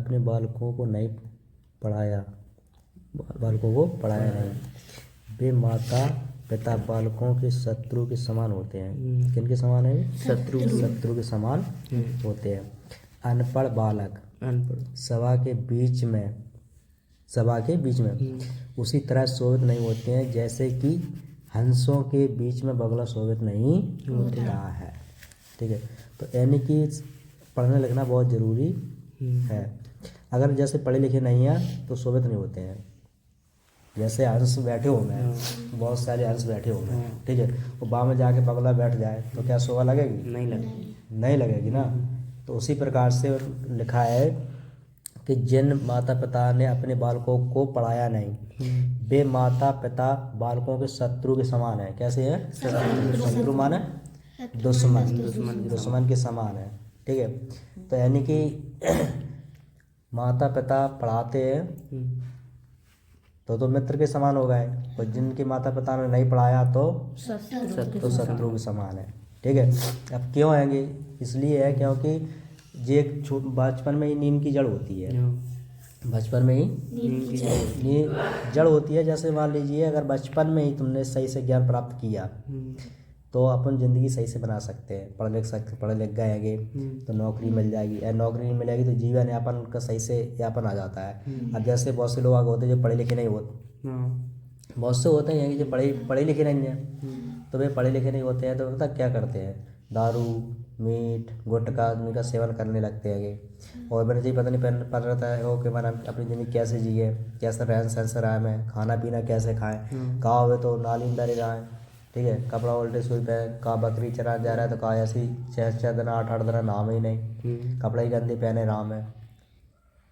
अपने बालकों को नहीं पढ़ाया नहीं, वे माता पिता बालकों के शत्रु के समान होते हैं। किन के समान है? शत्रु के समान होते हैं। अनपढ़ बालक सभा के बीच में उसी तरह शोभित नहीं होते हैं जैसे कि हंसों के बीच में बगुला शोभित नहीं होता है। ठीक है, तो यानी कि पढ़ना लिखना बहुत ज़रूरी है। अगर जैसे पढ़े लिखे नहीं हैं तो शोभित नहीं होते हैं। जैसे हंस बैठे हो गए, बहुत सारे हंस बैठे हो गए, ठीक है, वो बाँ में जाके बगुला बैठ जाए तो क्या शोभा लगेगी? नहीं लगेगी ना। तो उसी प्रकार से लिखा है कि जिन माता पिता ने अपने बालकों को पढ़ाया नहीं, वे माता पिता बालकों के शत्रु के समान है। कैसे है? शत्रु माने दुश्मन के समान है। ठीक है, तो यानी कि माता पिता पढ़ाते हैं तो मित्र के समान हो गए, और जिनके माता पिता ने नहीं पढ़ाया तो शत्रु के समान है। ठीक है, अब क्यों आएंगे? इसलिए है क्योंकि ये बचपन में ही नीम की जड़ होती है। बचपन में ही जड़ होती है। जैसे मान लीजिए अगर बचपन में ही तुमने सही से ज्ञान प्राप्त किया तो अपन ज़िंदगी सही से बना सकते हैं। पढ़ लिख गए तो नौकरी मिल जाएगी, या नौकरी नहीं मिलेगी तो जीवन यापन का सही से यापन आ जाता है। अब जैसे बहुत से लोग होते हैं जो पढ़े लिखे नहीं होते, बहुत से होते हैं जो पढ़े लिखे नहीं हैं, तो वे पढ़े लिखे नहीं होते हैं तो पता क्या करते हैं? दारू मीट गुटखा आदमी का सेवन करने लगते हैं। और मैंने जी पता नहीं पड़ रहा था हो कि मैंने अपनी ज़िंदगी कैसे जिए, कैसे रहन सहन से रहा मैं, खाना पीना कैसे खाएं, कहाँ हुए तो नाली में डरे रहा है। ठीक है, कपड़ा उल्टे सुई पे, कहाँ बकरी चरा जा रहा है तो कहाँ ऐसी 6 दिन 8 दिन नाम ही नहीं, कपड़े ही गंदे पहने राम है।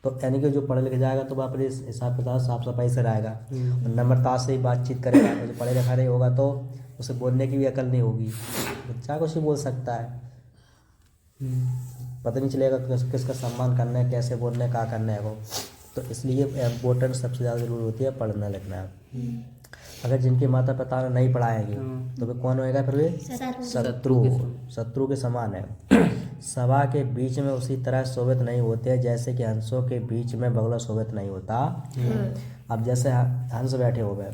तो यानी कि जो पढ़े लिखे जाएगा तो वह अपने हिसाब किताब साफ सफाई से रहेगा और नम्रता से ही बातचीत करेगा। जो पढ़े लिखा नहीं होगा तो उसे बोलने की भी अकल नहीं होगी, बच्चा कुछ ही बोल सकता है, पता नहीं चलेगा किसका सम्मान करना है, कैसे बोलना है, क्या करना है वो। तो इसलिए इम्पोर्टेंट सबसे ज़्यादा ज़रूरी होती है पढ़ना लिखना। अगर जिनके माता पिता ने नहीं पढ़ाएंगे तो वे कौन होएगा? फिर वे शत्रु के समान है। सभा के बीच में उसी तरह शोभित नहीं होते हैं जैसे कि हंसों के बीच में बगुला शोभित नहीं होता। अब जैसे हंस बैठे हो गए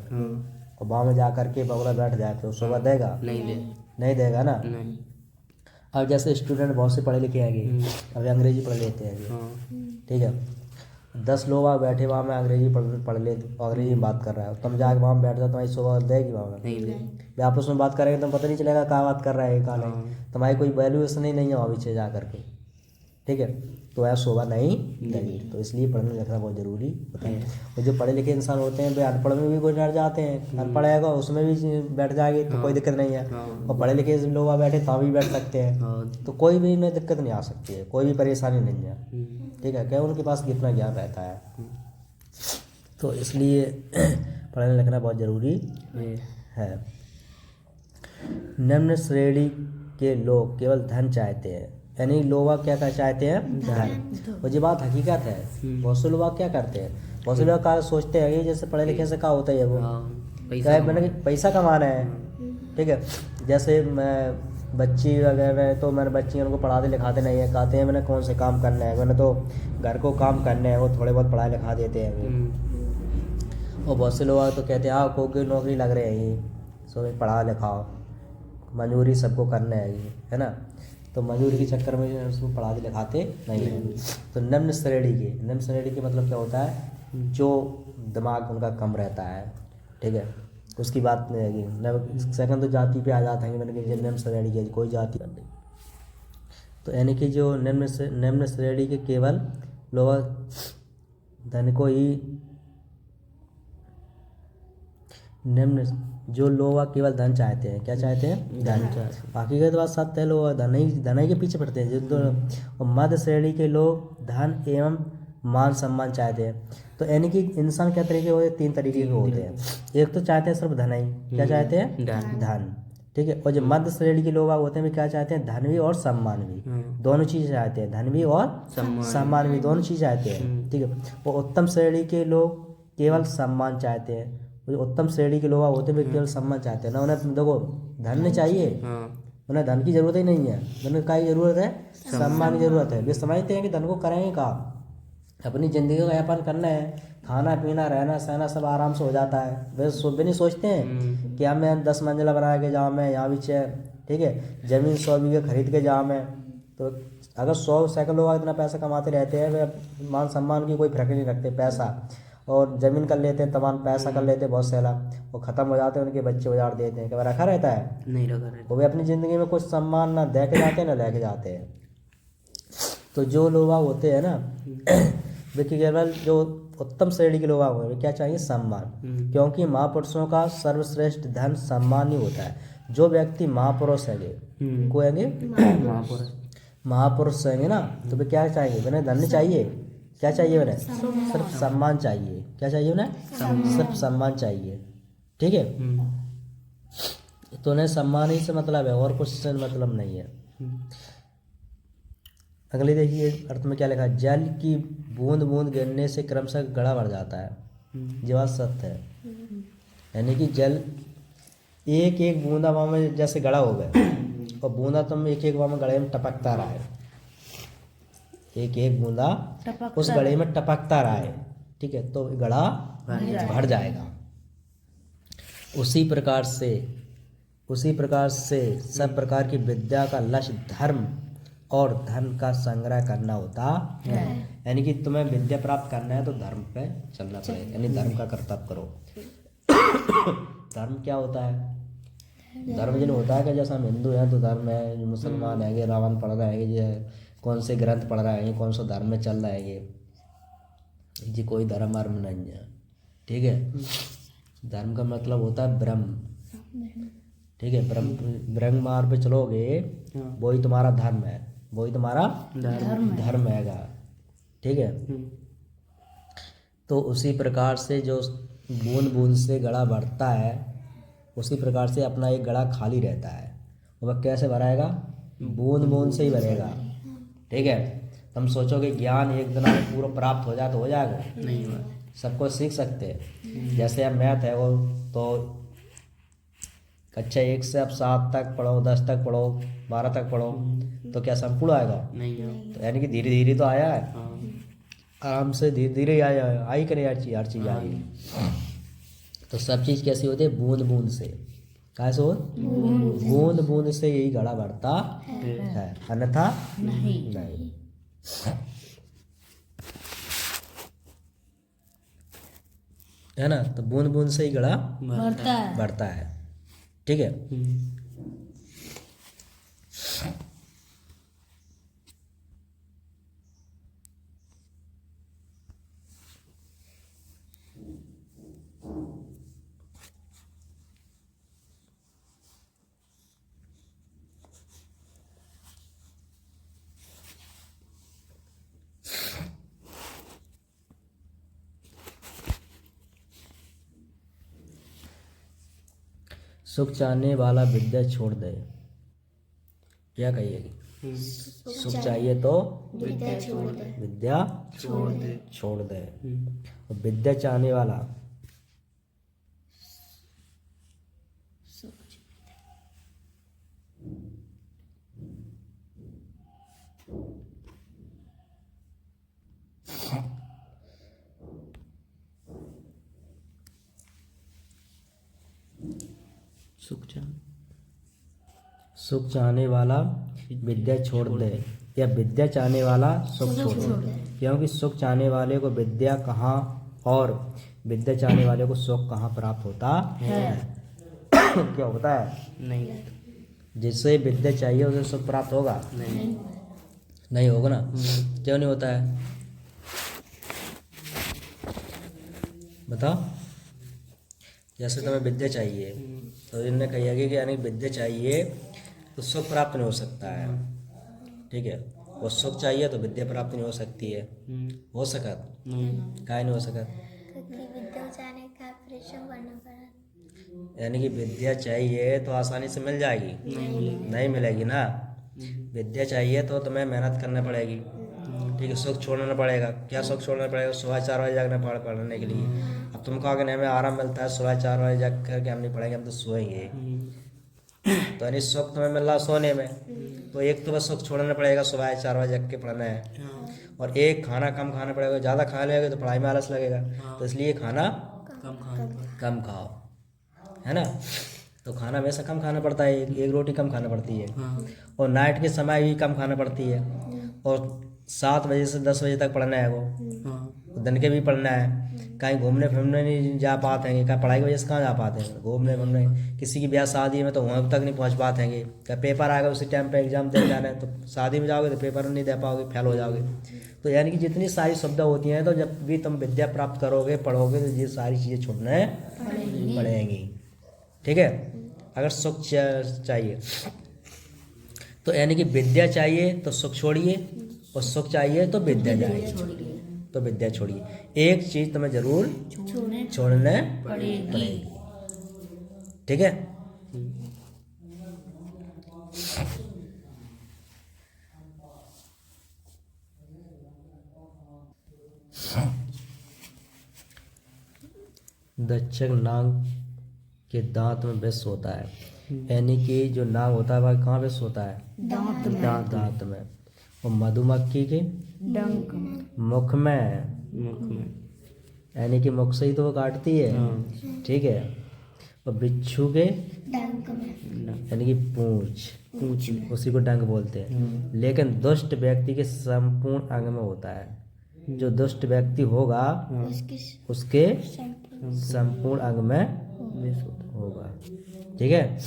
और बाँ में जा करके बगुला बैठ जाए तो शोभा देगा? नहीं देगा ना। अब जैसे स्टूडेंट बहुत से पढ़े लिखे हैं, अभी अंग्रेजी पढ़ लेते हैं, ठीक है, 10 लोग वहाँ बैठे, वहाँ में अंग्रेजी पढ़ ले, अंग्रेजी में बात कर रहा है, तुम जाके वहाँ में बैठ जाओ, तुम्हारी शोभा देगी? वहाँ में आपस में बात करेंगे तो पता नहीं चलेगा कहाँ बात कर रहा है कहाँ नहीं, तुम्हारी कोई वैल्यूएशन ही नहीं है वहाँ पीछे जा करके। ठीक है, तो वह शोभा नहीं देगी। तो इसलिए पढ़ना लिखना बहुत ज़रूरी होता है। और जो पढ़े लिखे इंसान होते हैं वे अनपढ़ में भी कोई डर जाते हैं, अनपढ़ आएगा उसमें भी बैठ जाएगी तो कोई दिक्कत नहीं है, और पढ़े लिखे लोग वहाँ बैठे तो भी बैठ सकते हैं, तो कोई भी इन्हें दिक्कत नहीं आ सकती है, कोई भी परेशानी नहीं है। ठीक है, क्या उनके पास कितना ज्ञान रहता है। तो इसलिए पढ़ना लिखना बहुत ज़रूरी है। निम्न श्रेणी के लोग केवल धन चाहते हैं, यानी लोग क्या चाहते हैं? धन। और ये बात हकीकत है। बहुत से लोग क्या करते हैं, बहुत से लोग सोचते हैं कि जैसे पढ़े लिखे से क्या होता है, वो क्या है मैंने पैसा कमाना है। ठीक है, जैसे मैं बच्ची वगैरह तो मैंने बच्चियों को पढ़ाते लिखाते नहीं है, कहते हैं मैंने कौन से काम करना है, मैंने तो घर को काम करना है, वो थोड़े बहुत पढ़ा लिखा देते हैं। और बहुत से लोग तो कहते हैं हाँ कोई नौकरी लग रही है, सो पढ़ा लिखाओ, मजदूरी सबको करना है ना। तो मजदूरी के चक्कर में उसको पढ़ाते लिखाते नहीं है। तो निम्न श्रेणी के मतलब क्या होता है? जो दिमाग उनका कम रहता है। ठीक है, उसकी बात नहीं आएगी। सेकंड तो जाति पे आ जाते हैं, मैंने कि निम्न श्रेणी की कोई जाति नहीं। तो यानी कि जो निम्न श्रेणी के केवल लोग धन को ही जो लोग केवल धन चाहते हैं, क्या चाहते हैं? धन। बाकी के तो बात सत्य है, लोग धन ही के पीछे पड़ते हैं। जो मध्य श्रेणी के लोग धन एवं मान सम्मान चाहते हैं। तो यानी कि इंसान क्या तरीके होते हैं? 3 तरीके के होते हैं। एक तो चाहते हैं सिर्फ धन ही, क्या चाहते हैं? धन। ठीक है, और जो मध्य श्रेणी के लोग होते हैं वे क्या चाहते हैं? धन भी और सम्मान भी, दोनों चीज़ चाहते हैं, धन भी और सम्मान भी दोनों चीज़ चाहते हैं। ठीक है, और उत्तम श्रेणी के लोग केवल सम्मान चाहते हैं। उत्तम श्रेणी के लोग होते हैं केवल सम्मान चाहते हैं ना, उन्हें देखो धन नहीं चाहिए, उन्हें धन की जरूरत ही नहीं है। धन का ही जरूरत है, सम्मान की जरूरत है। वे समझते हैं कि धन को करेंगे काम, अपनी ज़िंदगी का यापन करना है, खाना पीना रहना सहना सब आराम से हो जाता है। वैसे भी नहीं सोचते हैं कि हमें 10 मंजिला बना के जाऊँ मैं यहाँ भी ठीक है, ज़मीन 100 बीघे खरीद के जाऊँ मैं। तो अगर 100 सैकड़ों लोग इतना पैसा कमाते रहते हैं, वे मान सम्मान की कोई फर्क नहीं रखते, पैसा और ज़मीन कर लेते हैं, तमाम पैसा कर लेते हैं बहुत सैला, वो ख़त्म हो जाते हैं, उनके बच्चे उजाड़ देते हैं। क्या रखा रहता है? नहीं रखा रहता। वो भी अपनी ज़िंदगी में कुछ सम्मान ना दे के जाते हैं ना लेके जाते हैं। तो जो लोग होते हैं ना वे केवल जो उत्तम श्रेणी के लोग हुए, क्या चाहिए? सम्मान। क्योंकि महापुरुषों का सर्वश्रेष्ठ धन सम्मान ही होता है। जो व्यक्ति महापुरुष हैंगे को हैंगे महापुरुष हैंगे ना, तो वे क्या चाहिए? उन्हें धन नहीं चाहिए, क्या चाहिए उन्हें? सिर्फ सम्मान चाहिए। क्या चाहिए उन्हें? सिर्फ सम्मान चाहिए। ठीक है, तो उन्हें सम्मान ही से मतलब है और कुछ से मतलब नहीं है। अगले देखिए अर्थ में क्या लिखा है? जल की बूंद बूंद गिरने से क्रमशः घड़ा भर जाता है। ये बात सत्य है। यानी कि जल एक एक बूंदा वहाँ में जैसे घड़ा हो गया, और बूंदा तुम एक एक वहाँ में घड़े में टपकता रहा है, एक एक बूंदा उस घड़े में टपकता रहा है। ठीक है, तो घड़ा भर जाएगा। उसी प्रकार से सब प्रकार की विद्या का लक्ष्य धर्म और धन का संग्रह करना होता है। यानी कि तुम्हें विद्या प्राप्त करना है तो धर्म पे चलना पड़ेगा, यानी धर्म का कर्तव्य करो। धर्म क्या होता है? धर्म जिन होता है कि जैसे हम हिंदू हैं तो धर्म है, मुसलमान है, रावण पढ़ रहा है, ये कौन से ग्रंथ पढ़ रहा है, कौन सा धर्म में चल रहा है, ये कोई धर्म वर्म नहीं है। ठीक है, धर्म का मतलब होता है ब्रह्म। ठीक है, ब्रह्म मार्ग पे चलोगे वही तुम्हारा धर्म है, वही तुम्हारा धर्म हैगा। ठीक है, तो उसी प्रकार से जो बूंद बूंद से घड़ा बढ़ता है, उसी प्रकार से अपना एक घड़ा खाली रहता है। वह कैसे भराएगा? बूंद बूंद से ही भरेगा। ठीक है, तुम सोचोगे ज्ञान एक दिन में पूरा प्राप्त हो जाए तो हो जाएगा? नहीं होगा। सबको सीख सकते हैं। जैसे अब मैथ है वो तो कक्षा 1 से अब 7 तक पढ़ो, 10 तक पढ़ो, 12 तक पढ़ो, तो क्या संपूर्ण आएगा? नहीं। तो यानी कि धीरे धीरे तो आया है, आराम से धीरे धीरे आया है, आई करे हर चीज़ आई। तो सब चीज़ कैसी होती है? बूंद बूंद से। कैसे हो? बूंद बूंद से यही घड़ा बढ़ता है, अन्यथा नहीं। है ना, तो बूंद बूंद से ही घड़ा बढ़ता है। ठीक है, सुख चाहने वाला विद्या छोड़ दे। क्या कहिएगी? सुख चाहिए तो विद्या छोड़ दे। और विद्या चाहने वाला सुख चाहने वाला विद्या छोड़ दे, या विद्या चाहने वाला सुख छोड़ दे। क्योंकि सुख चाहने वाले को विद्या कहाँ और विद्या चाहने वाले को सुख कहाँ प्राप्त होता है? क्या होता है? नहीं। जिससे विद्या चाहिए उसे सुख प्राप्त होगा? नहीं होगा ना। क्यों नहीं होता है? बताओ। जैसे तुम्हें विद्या चाहिए तो इनने कहा कि यानी विद्या चाहिए तो सुख प्राप्त नहीं हो सकता है। ठीक है, वो सुख चाहिए तो विद्या प्राप्त नहीं हो सकती है। हो सकत? काहे नहीं हो सकत? विद्या जाने का परिश्रम करना पड़ा। यानी कि विद्या चाहिए तो आसानी से मिल जाएगी? नहीं मिलेगी ना। विद्या चाहिए तो तुम्हें मेहनत करना पड़ेगी। ठीक है, सुख छोड़ना पड़ेगा। क्या सुख छोड़ना पड़ेगा? सुबह 4 बजे जागना पढ़ने के लिए। अब तुम कहोगे नहीं हमें आराम मिलता है, सुबह 4 बजे जाग करके हम नहीं पढ़ेंगे, हम तो सोएंगे। तो यानी सुख तुम्हें मिल रहा सोने में, तो एक तो बस सुख छोड़ना पड़ेगा, सुबह 4 बजे जग के पढ़ना है। और एक खाना कम खाना पड़ेगा, ज़्यादा खा लेगा तो पढ़ाई में आलस लगेगा। तो इसलिए खाना कम खाओ, है ना। तो खाना हमेशा कम खाना पड़ता है, एक रोटी कम खाना पड़ती है। और नाइट के समय भी कम खाना पड़ती है। और 7 बजे से 10 बजे तक पढ़ना है वो, दिन के भी पढ़ना है। कहीं घूमने फिरने नहीं जा पाते हैं, क्या पढ़ाई की वजह से कहाँ जा पाते हैं घूमने फिरने। किसी की ब्याह शादी में तो वहाँ तक नहीं पहुँच पाते हैं। क्या पेपर आएगा उसी टाइम पे एग्जाम दे जाना है, तो शादी में जाओगे तो पेपर नहीं दे पाओगे, फेल हो जाओगे। तो यानी कि जितनी सारी सुविधा होती हैं, तो जब भी तुम विद्या प्राप्त करोगे पढ़ोगे तो ये सारी चीज़ें छूटने पड़ेंगी। ठीक है। अगर सुख चाहिए तो यानी कि विद्या चाहिए तो सुख छोड़िए, और सुख चाहिए तो विद्या चाहिए, तो विद्या छोड़िए। एक चीज तुम्हें जरूर छोड़ने पड़ेगी। ठीक है। दक्षक नाग के दांत में विष होता है, यानी कि जो नाग होता है वह कहाँ विष होता है? दांत में। और मधुमक्खी के मुख में, यानी कि मुख से ही तो वो काटती है। ठीक है। और बिच्छू के यानी कि पूंछ, उसी को डंक बोलते हैं। लेकिन दुष्ट व्यक्ति के संपूर्ण अंग में होता है। जो दुष्ट व्यक्ति होगा उसके संपूर्ण अंग में होगा। ठीक है।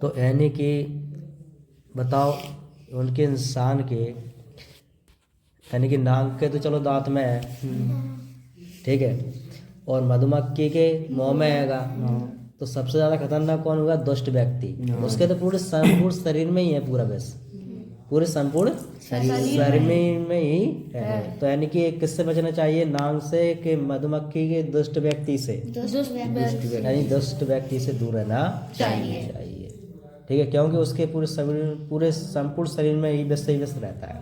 तो यानी कि बताओ, उनके इंसान के यानी कि नाग के तो चलो दांत में है, ठीक है, और मधुमक्खी के मुंह में आएगा, तो सबसे ज्यादा खतरनाक कौन होगा? दुष्ट व्यक्ति। उसके तो पूरे संपूर्ण शरीर में ही है पूरा विष, पूरे संपूर्ण शरीर में ही है। तो यानी कि किससे बचना चाहिए? नाग से कि मधुमक्खी के दुष्ट व्यक्ति से? यानी दुष्ट व्यक्ति से दूर रहना चाहिए। ठीक है। क्योंकि उसके पूरे संपूर्ण शरीर में ही विष रहता है।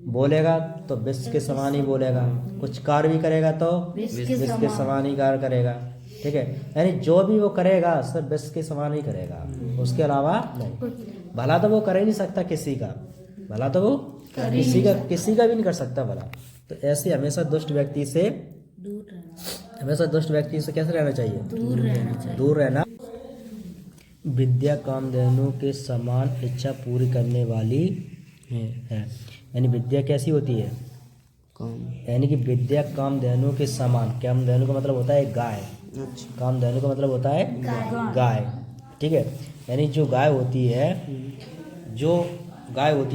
बोलेगा तो विष के समान ही बोलेगा, कुछ कार्य भी करेगा तो विष के समान ही कार्य करेगा। ठीक है। यानी जो भी वो करेगा सब विष के समान ही करेगा, उसके अलावा नहीं। भला तो वो कर ही नहीं सकता किसी का, भला तो वो किसी का भी नहीं कर सकता भला। तो ऐसे हमेशा दुष्ट व्यक्ति से कैसे रहना चाहिए? दूर रहना। विद्या कामधेनु के समान इच्छा पूरी करने वाली है। यानी विद्या कैसी होती है? यानी कि विद्या कामधेनु के समान। कामधेनु का मतलब होता है गाय। कामधेनु का मतलब होता है गाय। ठीक है। यानी जो गाय होती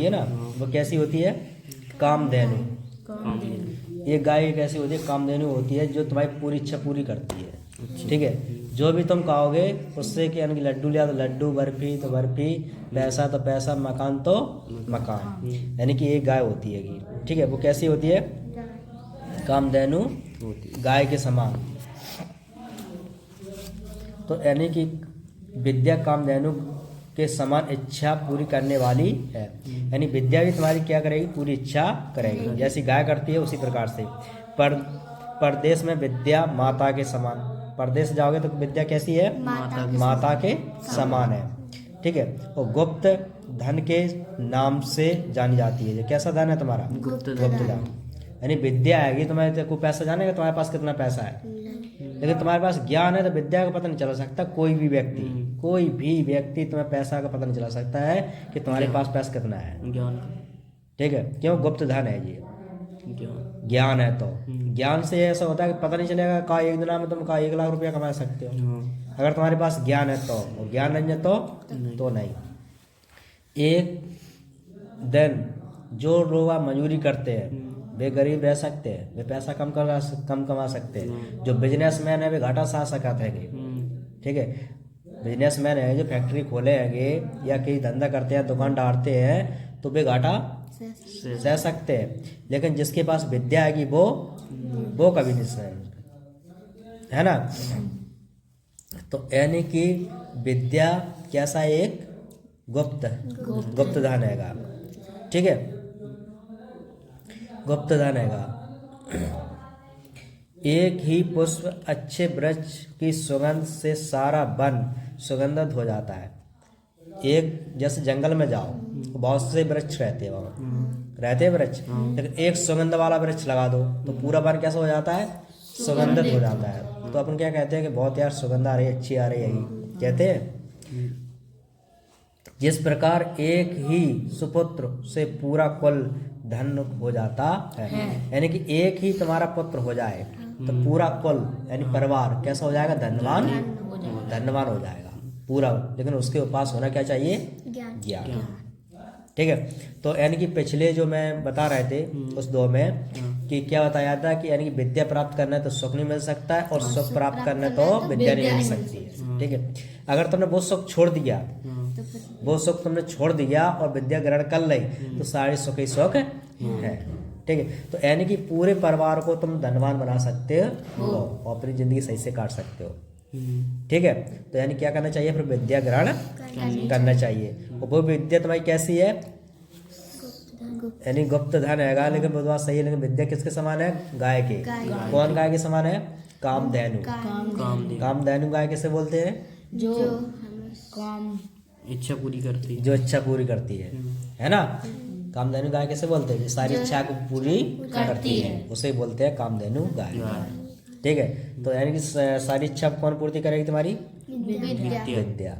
है ना, वो कैसी होती है? कामधेनु। ये गाय कैसी होती है? कामधेनु होती है, जो तुम्हारी पूरी इच्छा पूरी करती है। ठीक है। जो भी तुम खाओगे उससे कि यानी कि लड्डू लिया तो लड्डू, बर्फी तो बर्फी, पैसा तो पैसा, मकान तो मकान, यानी कि एक गाय होती है। ठीक है। वो कैसी होती है? कामधेनु गाय के समान। तो यानी कि विद्या कामधेनु के समान इच्छा पूरी करने वाली है। यानी विद्या भी तुम्हारी क्या करेगी? पूरी इच्छा करेगी, जैसी गाय करती है उसी प्रकार से। परदेश में विद्या माता के समान। परदेश जाओगे तो विद्या कैसी है? माता के समान है। ठीक है। और गुप्त धन के नाम से जानी जाती है। कैसा धन है तुम्हारा? गुप्त धन। यानी विद्या आएगी, तुम्हारे को पैसा जानेगा तुम्हारे पास कितना पैसा है, लेकिन तुम्हारे पास ज्ञान है तो विद्या का पता नहीं चला सकता कोई भी व्यक्ति तुम्हें पैसा का पता नहीं चला सकता है कि तुम्हारे पास पैसा कितना है। ठीक है। क्यों? गुप्त धन है ये, ज्ञान है। तो ज्ञान से ऐसा होता है कि पता नहीं चलेगा का एक दिन में तुम का 1 लाख रुपया कमा सकते हो, अगर तुम्हारे पास ज्ञान है तो। और ज्ञान नहीं है तो नहीं। एक दिन जो लोग मजदूरी करते हैं वे गरीब रह सकते हैं, वे पैसा कम कमा सकते हैं। जो बिजनेसमैन है वे घाटा सह सकते हैं। ठीक है। बिजनेसमैन है जो फैक्ट्री खोले हैं या कहीं धंधा करते हैं, दुकान डालते हैं, तो वे घाटा सह सकते हैं। लेकिन जिसके पास विद्या आएगी वो कभी नहीं सह, है ना। तो यानी कि विद्या कैसा? एक गुप्त धन हैगा। ठीक है। गुप्त धन हैगा। एक ही पुष्प अच्छे वृक्ष की सुगंध से सारा वन सुगंधित हो जाता है। एक जैसे जंगल में जाओ बहुत से वृक्ष रहते हैं वहाँ, रहते हैं वृक्ष, लेकिन एक सुगंध वाला वृक्ष लगा दो तो पूरा वन कैसा हो जाता है, सुगंधित हो जाता है। तो अपन क्या कहते हैं कि बहुत यार सुगंध आ रही है, अच्छी आ रही है, यही कहते हैं। जिस प्रकार एक ही सुपुत्र से पूरा कुल धन हो जाता है, यानी कि एक ही तुम्हारा पुत्र हो जाए तो पूरा कुल यानी परिवार कैसा हो जाएगा, धनवान, धनवान हो जाएगा पूरा। लेकिन उसके पास होना क्या चाहिए, ज्ञान। ठीक है, तो यानी कि पिछले जो मैं बता रहे थे उस दो में कि क्या बताया था कि यानी कि विद्या प्राप्त करना है तो सुख नहीं मिल सकता है, और सुख प्राप्त करना है तो विद्या नहीं मिल सकती है। ठीक है, अगर तुमने वो सुख छोड़ दिया, वो सुख तुमने छोड़ दिया और विद्या ग्रहण कर ली तो सारे सुख ही सुख है। ठीक है, तो यानी कि पूरे परिवार को तुम धनवान बना सकते हो और अपनी जिंदगी सही से काट सकते हो। ठीक है, तो यानी क्या करना चाहिए, फिर विद्या ग्रहण करना चाहिए। और वो विद्या तुम्हारी कैसी है, यानी गुप्त धन है, लेकिन वो बात सही है, लेकिन विद्या किसके समान है, गाय के। कौन गाय के समान है, कामधेनु। कामधेनु गाय किसे बोलते हैं, जो काम इच्छा पूरी करती है, जो इच्छा पूरी करती है ना। कामधेनु गाय किसे बोलते हैं, जो सारी इच्छा को पूरी करती है, उसे बोलते हैं कामधेनु गाय। ठीक है, तो यानी कि सारी इच्छा कौन पूर्ति करेगी, तुम्हारी विद्या। विद्या।